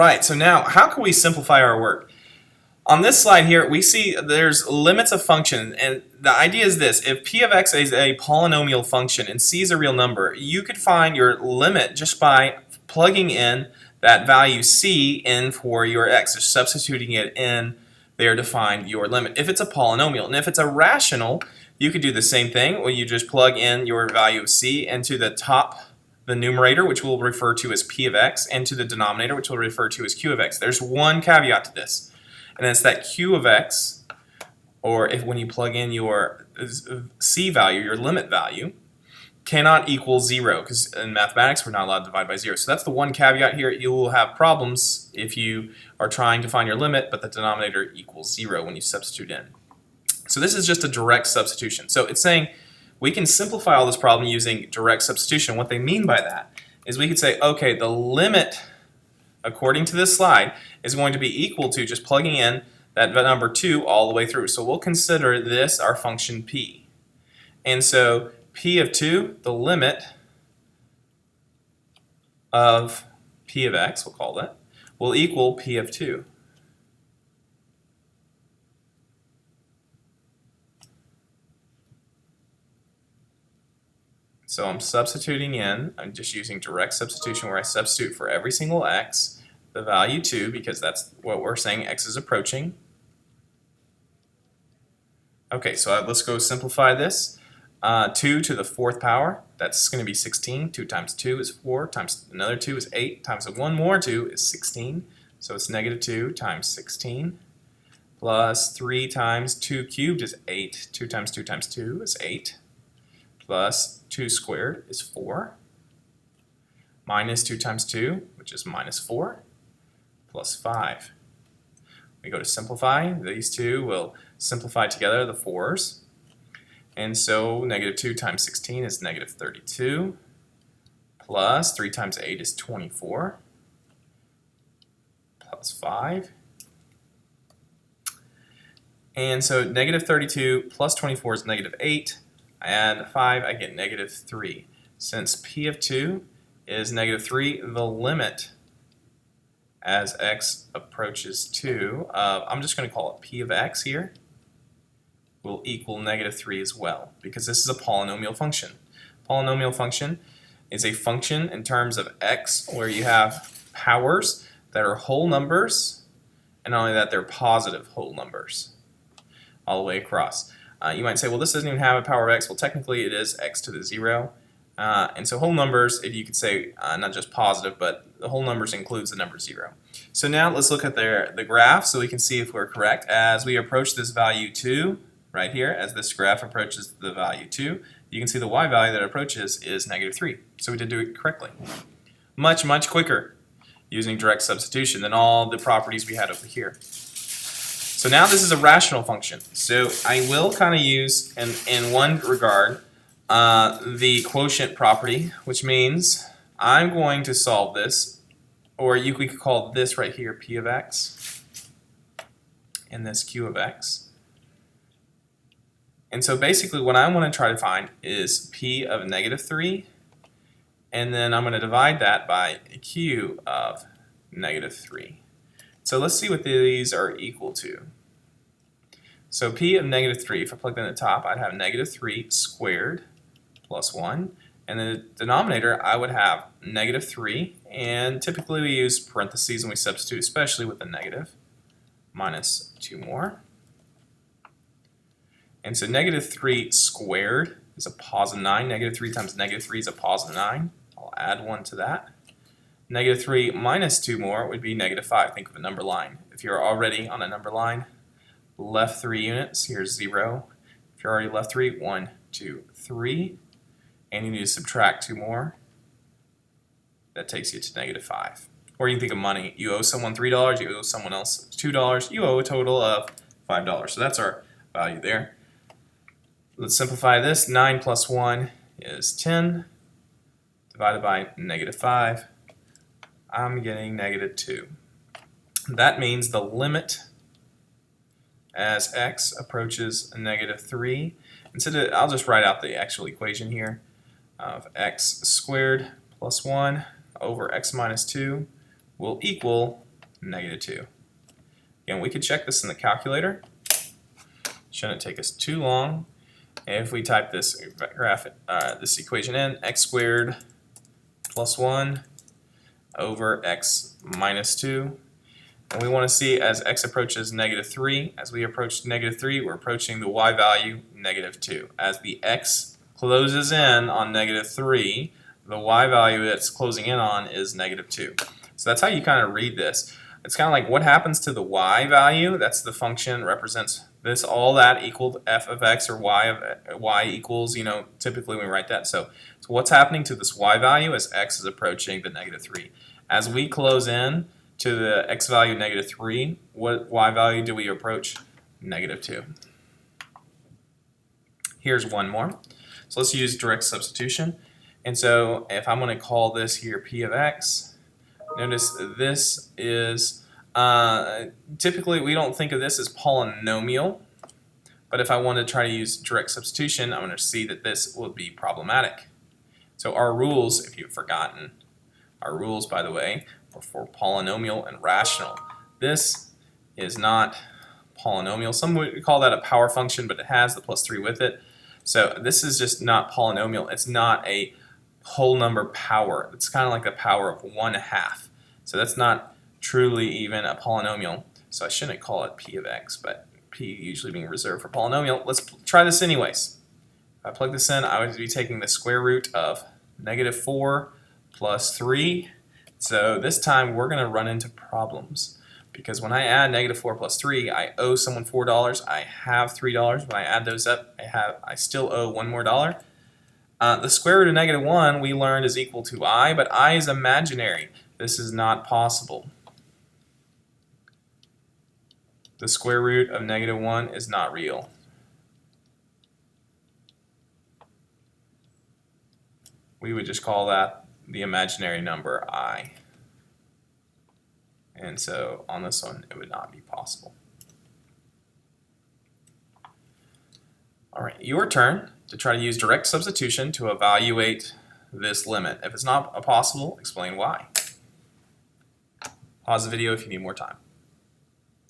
Right, so now how can we simplify our work? On this slide here, we see there's limits of function, and the idea is this: if p of x is a polynomial function and c is a real number, you could find your limit just by plugging in that value c in for your x, just substituting it in there to find your limit if it's a polynomial. And if it's a rational, you could do the same thing, where you just plug in your value of c into the numerator, which we'll refer to as p of x, and to the denominator, which we'll refer to as q of x. There's one caveat to this, and it's that q of x, or if when you plug in your c value, your limit value, cannot equal 0, because in mathematics we're not allowed to divide by 0. So that's the one caveat here. You will have problems if you are trying to find your limit, but the denominator equals 0 when you substitute in. So this is just a direct substitution. So it's saying we can simplify all this problem using direct substitution. What they mean by that is we could say, okay, the limit, according to this slide, is going to be equal to just plugging in that number 2 all the way through. So we'll consider this our function p. And so p of 2, the limit of p of x, we'll call it, will equal p of 2. So I'm substituting in, I'm just using direct substitution where I substitute for every single x the value 2, because that's what we're saying x is approaching. Okay, so let's go simplify this. 2 to the 4th power, that's going to be 16. 2 times 2 is 4, times another 2 is 8, times one more 2 is 16. So it's negative 2 times 16, plus 3 times 2 cubed is 8. 2 times 2 times 2 is 8. Plus 2 squared is 4, minus 2 times 2, which is minus 4, plus 5. We go to simplify. These two will simplify together, the 4's. And so negative 2 times 16 is negative 32, plus 3 times 8 is 24, plus 5. And so negative 32 plus 24 is negative 8. I add 5, I get negative 3. Since p of 2 is negative 3, the limit as x approaches 2, I'm just going to call it p of x here, will equal negative 3 as well, because this is a polynomial function. Polynomial function is a function in terms of x where you have powers that are whole numbers, and not only that, they're positive whole numbers all the way across. You might say, well, this doesn't even have a power of x. Well, technically it is x to the 0. And so whole numbers, if you could say not just positive, but the whole numbers includes the number 0. So now let's look at the graph so we can see if we're correct. As we approach this value 2, right here, as this graph approaches the value 2, you can see the y value that it approaches is negative 3. So we did do it correctly. Much, much quicker using direct substitution than all the properties we had over here. So now this is a rational function. So I will kind of use, in one regard, the quotient property, which means I'm going to solve this, or you could call this right here p of x, and this q of x. And so basically what I want to try to find is p of negative 3, and then I'm going to divide that by q of negative 3. So let's see what these are equal to. So p of negative 3, if I plugged in the top, I'd have negative 3 squared plus 1. And in the denominator, I would have negative 3. And typically we use parentheses when we substitute, especially with the negative, minus 2 more. And so negative 3 squared is a positive 9. Negative 3 times negative 3 is a positive 9. I'll add 1 to that. Negative 3 minus 2 more would be negative 5. Think of a number line. If you're already on a number line, left 3 units, here's 0. If you're already left 3, 1, 2, 3. And you need to subtract 2 more. That takes you to negative 5. Or you can think of money. You owe someone $3, you owe someone else $2, you owe a total of $5. So that's our value there. Let's simplify this. 9 plus 1 is 10, divided by negative 5. I'm getting negative 2. That means the limit as x approaches negative 3, I'll just write out the actual equation here of x squared plus 1 over x minus 2 will equal -2. Again, we could check this in the calculator. Shouldn't take us too long. If we type this this equation in, x squared plus 1 over x minus 2. And we want to see as x approaches -3, as we approach -3, we're approaching the y value -2. As the x closes in on -3, the y value that's closing in on is -2. So that's how you kind of read this. It's kind of like what happens to the y value. That's the function, represents this, all that equaled f of x, or y of y equals, you know, typically we write that. So what's happening to this y value as x is approaching the -3? As we close in to the x value -3, what y value do we approach? -2. Here's one more. So let's use direct substitution. And so if I'm going to call this here p of x, notice this is, typically we don't think of this as polynomial, but if I want to try to use direct substitution, I'm going to see that this will be problematic. So our rules, if you've forgotten, our rules, by the way, are for polynomial and rational. This is not polynomial. Some would call that a power function, but it has the +3 with it. So this is just not polynomial. It's not a whole number power. It's kind of like the power of 1/2. So that's not truly even a polynomial. So I shouldn't call it p of x, but p usually being reserved for polynomial. Let's try this anyways. If I plug this in, I would be taking the square root of -4 plus 3. So this time we're going to run into problems, because when I add -4 plus 3, I owe someone $4. I have $3. When I add those up, I still owe $1 more. The square root of -1 we learned is equal to I, but I is imaginary. This is not possible. The square root of -1 is not real. We would just call that the imaginary number I. And so on this one, it would not be possible. All right, your turn to try to use direct substitution to evaluate this limit. If it's not possible, explain why. Pause the video if you need more time.